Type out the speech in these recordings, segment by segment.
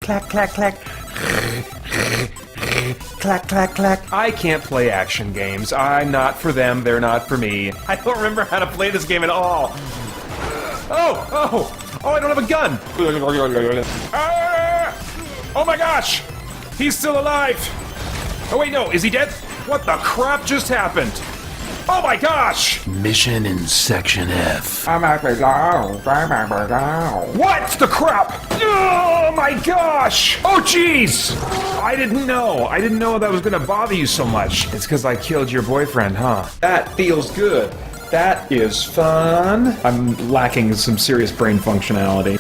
Clack, clack, clack. Clack, clack, clack. I can't play action games. I'm not for them, they're not for me. I don't remember how to play this game at all. Oh, I don't have a gun. Oh my gosh, he's still alive. Oh wait, no, is he dead? What the crap just happened? Oh my gosh! Mission in Section F. What the crap? Oh my gosh! Oh jeez! I didn't know that was gonna bother you so much. It's because I killed your boyfriend, huh? That feels good. That is fun. I'm lacking some serious brain functionality.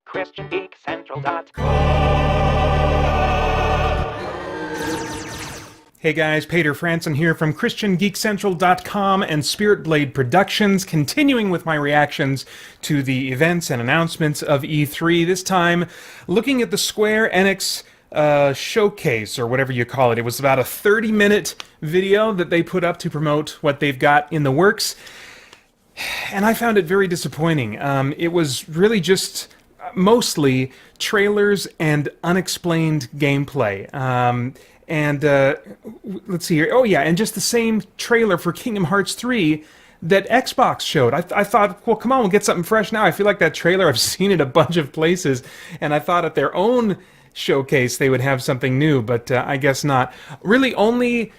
christiangeekcentral.com. Hey guys, Peter Franson here from christiangeekcentral.com and Spirit Blade Productions, continuing with my reactions to the events and announcements of E3, this time looking at the Square Enix showcase, or whatever you call it. It was about a 30-minute video that they put up to promote what they've got in the works, and I found it very disappointing. It was really just mostly trailers and unexplained gameplay. Let's see here. Oh yeah, and just the same trailer for Kingdom Hearts 3 that Xbox showed. I thought, well, come on, we'll get something fresh now. I feel like that trailer, I've seen it a bunch of places, and I thought at their own showcase they would have something new, but I guess not. Really, only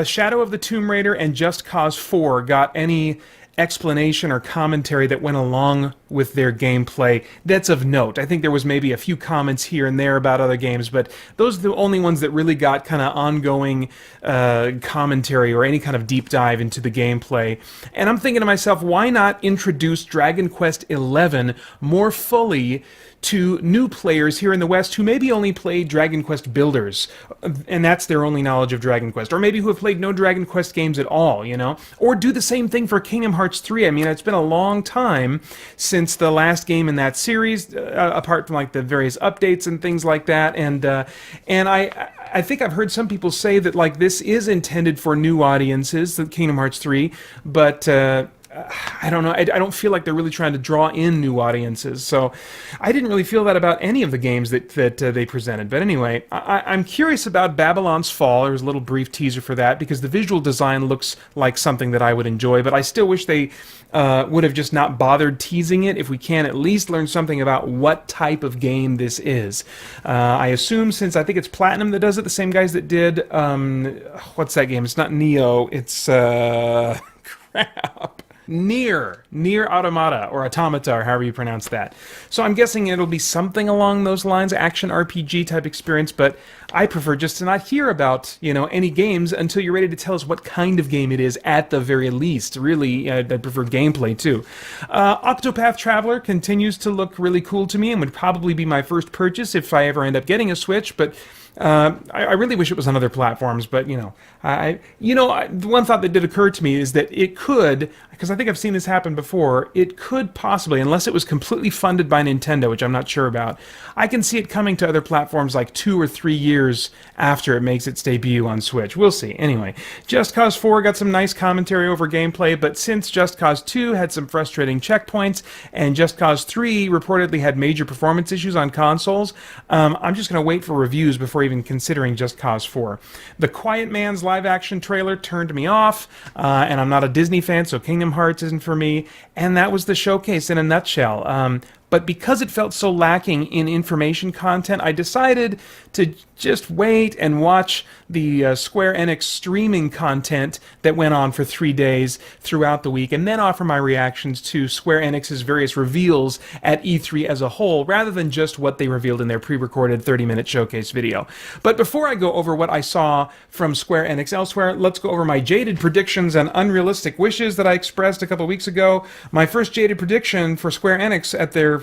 Shadow of the Tomb Raider and Just Cause 4 got any explanation or commentary that went along with their gameplay that's of note. I think there was maybe a few comments here and there about other games, but those are the only ones that really got kind of ongoing commentary or any kind of deep dive into the gameplay. And I'm thinking to myself, why not introduce Dragon Quest XI more fully to new players here in the West who maybe only played Dragon Quest Builders, and that's their only knowledge of Dragon Quest, or maybe who have played no Dragon Quest games at all, you know? Or do the same thing for Kingdom Hearts 3. I mean, it's been a long time since the last game in that series, apart from like the various updates and things like that, and I think I've heard some people say that like this is intended for new audiences, the Kingdom Hearts 3, but I don't know. I don't feel like they're really trying to draw in new audiences. So I didn't really feel that about any of the games that they presented. But anyway, I'm curious about Babylon's Fall. There was a little brief teaser for that because the visual design looks like something that I would enjoy. But I still wish they would have just not bothered teasing it. If we can at least learn something about what type of game this is. I assume, since I think it's Platinum that does it, the same guys that did, what's that game? It's not Neo. It's, crap. Nier Automata, or Automata, or however you pronounce that. So I'm guessing it'll be something along those lines, action RPG type experience, but I prefer just to not hear about, you know, any games until you're ready to tell us what kind of game it is at the very least. Really, I prefer gameplay too. Octopath Traveler continues to look really cool to me and would probably be my first purchase if I ever end up getting a Switch, but I really wish it was on other platforms, but the one thought that did occur to me is that it could, because I think I've seen this happen before, it could possibly, unless it was completely funded by Nintendo, which I'm not sure about, I can see it coming to other platforms like 2 or 3 years after it makes its debut on Switch. We'll see. Anyway, Just Cause 4 got some nice commentary over gameplay, but since Just Cause 2 had some frustrating checkpoints, and Just Cause 3 reportedly had major performance issues on consoles, I'm just going to wait for reviews before even considering Just Cause 4. The Quiet Man's live-action trailer turned me off, and I'm not a Disney fan, so Kingdom Hearts isn't for me, and that was the showcase in a nutshell. But because it felt so lacking in information content, I decided to just wait and watch the Square Enix streaming content that went on for 3 days throughout the week, and then offer my reactions to Square Enix's various reveals at E3 as a whole, rather than just what they revealed in their pre-recorded 30-minute showcase video. But before I go over what I saw from Square Enix elsewhere, let's go over my jaded predictions and unrealistic wishes that I expressed a couple weeks ago. My first jaded prediction for Square Enix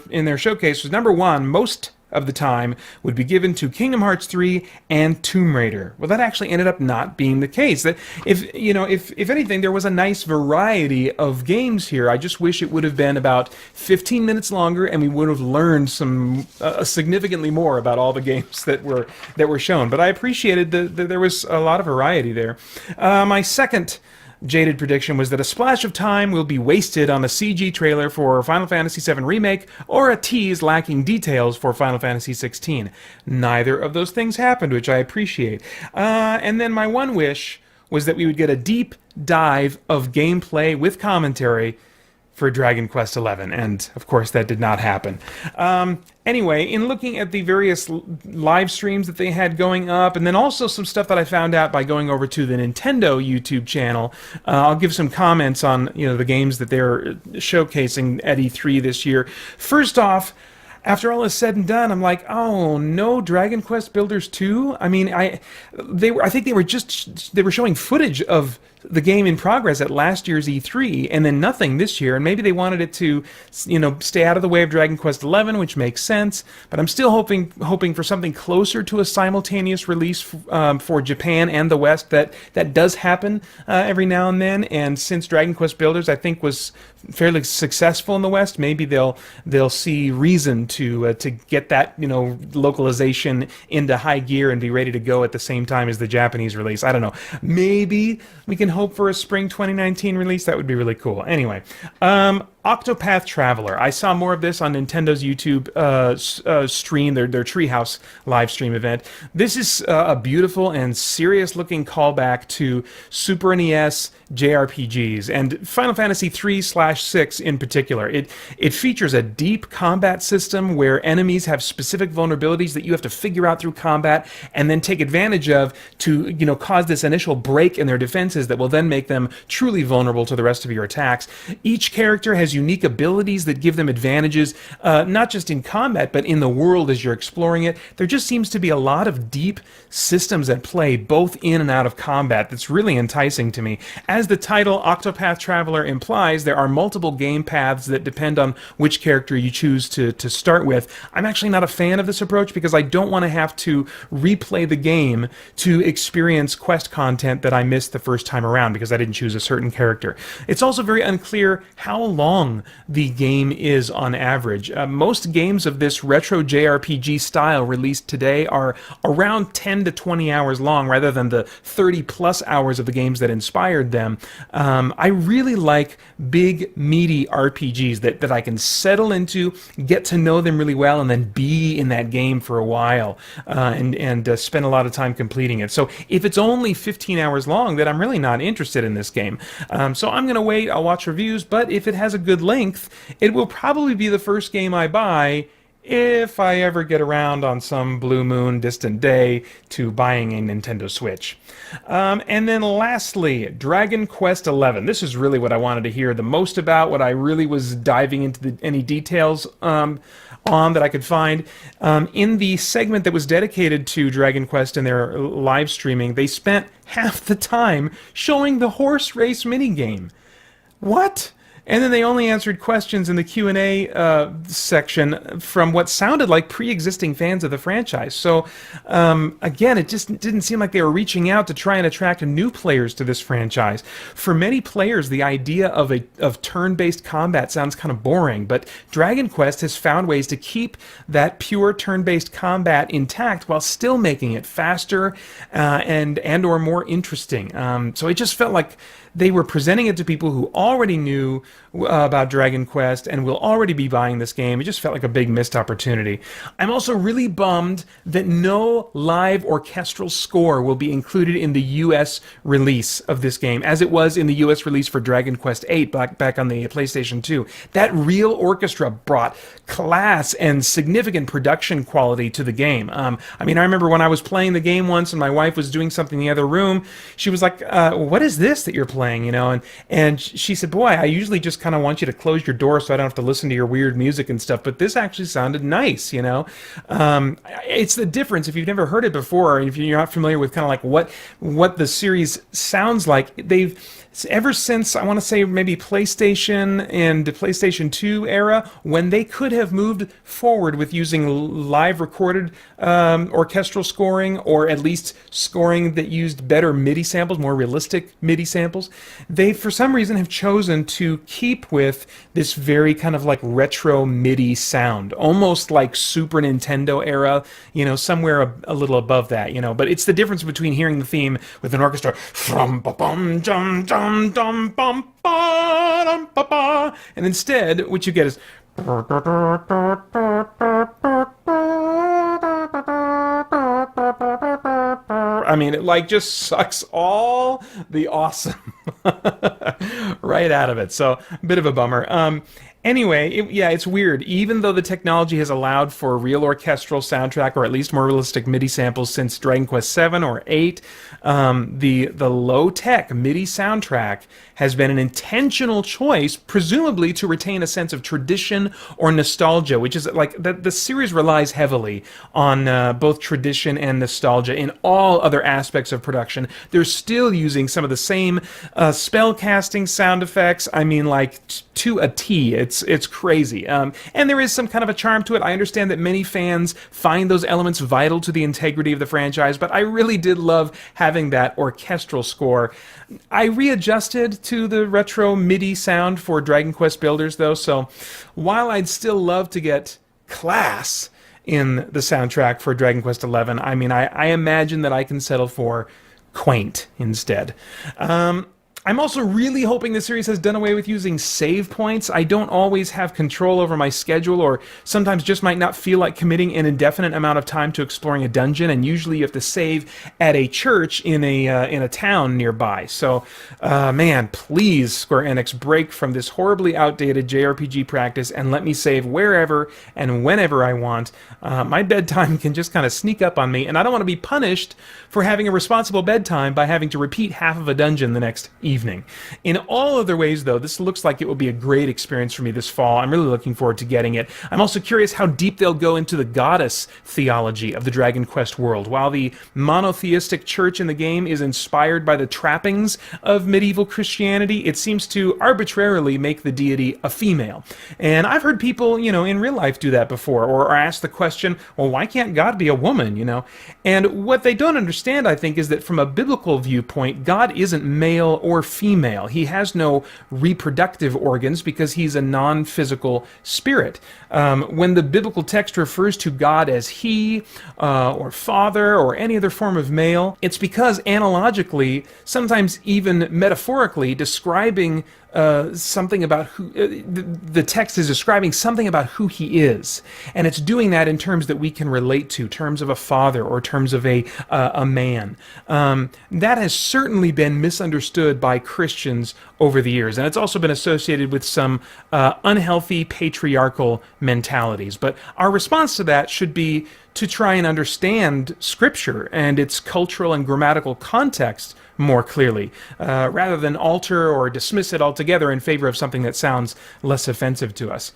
in their showcase was, number one, most of the time would be given to Kingdom Hearts 3 and Tomb Raider. Well, that actually ended up not being the case. That if anything, there was a nice variety of games here. I just wish it would have been about 15 minutes longer, and we would have learned some significantly more about all the games that were shown. But I appreciated that there was a lot of variety there. My second jaded prediction was that a splash of time will be wasted on a CG trailer for Final Fantasy VII Remake or a tease lacking details for Final Fantasy XVI. Neither of those things happened, which I appreciate. And then my one wish was that we would get a deep dive of gameplay with commentary for Dragon Quest XI, and of course that did not happen. Anyway, in looking at the various live streams that they had going up, and then also some stuff that I found out by going over to the Nintendo YouTube channel, I'll give some comments on the games that they're showcasing at E3 this year. First off, after all is said and done, I'm like, oh no, Dragon Quest Builders 2? I mean, I think they were showing footage of the game in progress at last year's E3, and then nothing this year, and maybe they wanted it to, stay out of the way of Dragon Quest XI, which makes sense, but I'm still hoping for something closer to a simultaneous release for Japan and the West. That does happen every now and then, and since Dragon Quest Builders, I think, was fairly successful in the West, maybe they'll see reason to get that localization into high gear and be ready to go at the same time as the Japanese release. I don't know. Maybe we can hope for a spring 2019 release. That would be really cool. Anyway, Octopath Traveler. I saw more of this on Nintendo's YouTube stream, their Treehouse live stream event. This is a beautiful and serious-looking callback to Super NES JRPGs, and Final Fantasy 3/6 in particular. It features a deep combat system where enemies have specific vulnerabilities that you have to figure out through combat and then take advantage of to cause this initial break in their defenses that will then make them truly vulnerable to the rest of your attacks. Each character has unique abilities that give them advantages, not just in combat, but in the world as you're exploring it. There just seems to be a lot of deep systems at play, both in and out of combat, that's really enticing to me. As the title Octopath Traveler implies, there are multiple game paths that depend on which character you choose to start with. I'm actually not a fan of this approach because I don't want to have to replay the game to experience quest content that I missed the first time around because I didn't choose a certain character. It's also very unclear how long the game is on average. Most games of this retro JRPG style released today are around 10 to 20 hours long rather than the 30 plus hours of the games that inspired them. I really like big, meaty RPGs that I can settle into, get to know them really well, and then be in that game for a while and spend a lot of time completing it. So if it's only 15 hours long, then I'm really not interested in this game. So I'm going to wait, I'll watch reviews, but if it has a good length, it will probably be the first game I buy if I ever get around on some blue moon distant day to buying a Nintendo Switch. And then lastly, Dragon Quest XI. This is really what I wanted to hear the most about, what I really was diving into any details on that I could find. In the segment that was dedicated to Dragon Quest in their live streaming, they spent half the time showing the horse race minigame. What? And then they only answered questions in the Q&A section from what sounded like pre-existing fans of the franchise. So, again, it just didn't seem like they were reaching out to try and attract new players to this franchise. For many players, the idea of turn-based combat sounds kind of boring, but Dragon Quest has found ways to keep that pure turn-based combat intact while still making it faster and or more interesting. So it just felt like they were presenting it to people who already knew about Dragon Quest and will already be buying this game. It just felt like a big missed opportunity. I'm also really bummed that no live orchestral score will be included in the US release of this game, as it was in the US release for Dragon Quest VIII back on the PlayStation 2. That real orchestra brought class and significant production quality to the game. I remember when I was playing the game once and my wife was doing something in the other room, she was like, what is this that you're playing? And she said, boy, I usually just kind of want you to close your door so I don't have to listen to your weird music and stuff, but this actually sounded nice, It's the difference. If you've never heard it before, if you're not familiar with kind of like what the series sounds like, they've ever since, I want to say maybe PlayStation and the PlayStation 2 era, when they could have moved forward with using live recorded orchestral scoring, or at least scoring that used better MIDI samples, more realistic MIDI samples, they for some reason have chosen to keep with this very kind of like retro MIDI sound, almost like Super Nintendo era, somewhere a little above that, but it's the difference between hearing the theme with an orchestra from ba-bum jum jum dum dum bum ba dum ba ba, and instead what you get is I mean, it like just sucks all the awesome right out of it. So, a bit of a bummer. Anyway, it's weird. Even though the technology has allowed for a real orchestral soundtrack, or at least more realistic MIDI samples since Dragon Quest 7 or 8, the low-tech MIDI soundtrack has been an intentional choice, presumably to retain a sense of tradition or nostalgia, which is like the series relies heavily on both tradition and nostalgia in all other aspects of production. They're still using some of the same spell-casting sound effects. I mean, like to a T. It's crazy. And there is some kind of a charm to it. I understand that many fans find those elements vital to the integrity of the franchise, but I really did love having that orchestral score. I readjusted to the retro MIDI sound for Dragon Quest Builders, though, so while I'd still love to get class in the soundtrack for Dragon Quest XI, I mean, I imagine that I can settle for quaint instead. I'm also really hoping the series has done away with using save points. I don't always have control over my schedule, or sometimes just might not feel like committing an indefinite amount of time to exploring a dungeon, and usually you have to save at a church in a town nearby. So, man, please, Square Enix, break from this horribly outdated JRPG practice and let me save wherever and whenever I want. My bedtime can just kind of sneak up on me, and I don't want to be punished for having a responsible bedtime by having to repeat half of a dungeon the next evening. In all other ways, though, this looks like it will be a great experience for me this fall. I'm really looking forward to getting it. I'm also curious how deep they'll go into the goddess theology of the Dragon Quest world. While the monotheistic church in the game is inspired by the trappings of medieval Christianity, it seems to arbitrarily make the deity a female. And I've heard people, in real life do that before, or ask the question, well, why can't God be a woman, And what they don't understand, I think, is that from a biblical viewpoint, God isn't male or female. He has no reproductive organs because he's a non-physical spirit. When the biblical text refers to God as he, or father, or any other form of male, it's because analogically, sometimes even metaphorically, describing something about who the text is describing something about who he is, and it's doing that in terms that we can relate to, terms of a father or terms of a man. That has certainly been misunderstood by Christians over the years, and it's also been associated with some unhealthy patriarchal mentalities. But our response to that should be to try and understand Scripture and its cultural and grammatical context more clearly, rather than alter or dismiss it altogether in favor of something that sounds less offensive to us.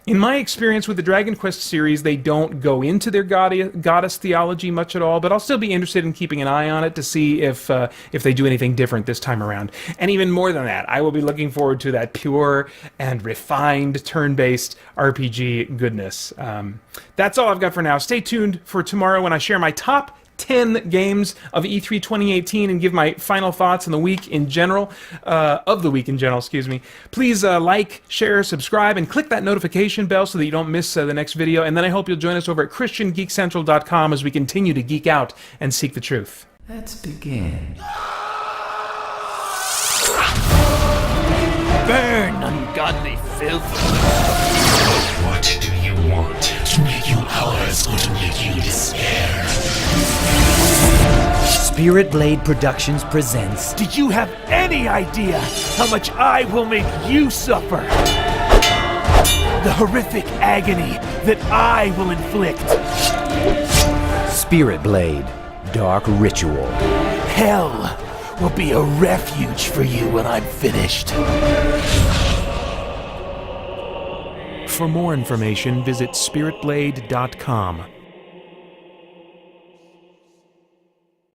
In my experience with the Dragon Quest series, they don't go into their goddess theology much at all, but I'll still be interested in keeping an eye on it to see if they do anything different this time around. And even more than that, I will be looking forward to that pure and refined turn-based RPG goodness. That's all I've got for now. Stay tuned for tomorrow when I share my top 10 games of E3 2018 and give my final thoughts on the week in general, excuse me. Please like, share, subscribe, and click that notification bell so that you don't miss the next video. And then I hope you'll join us over at christiangeekcentral.com as we continue to geek out and seek the truth. Let's begin. Burn, ungodly filth. What do you want? To make you ours or to make you despair? Spirit Blade Productions presents. Do you have any idea how much I will make you suffer? The horrific agony that I will inflict. Spirit Blade Dark Ritual. Hell will be a refuge for you when I'm finished. For more information, visit spiritblade.com.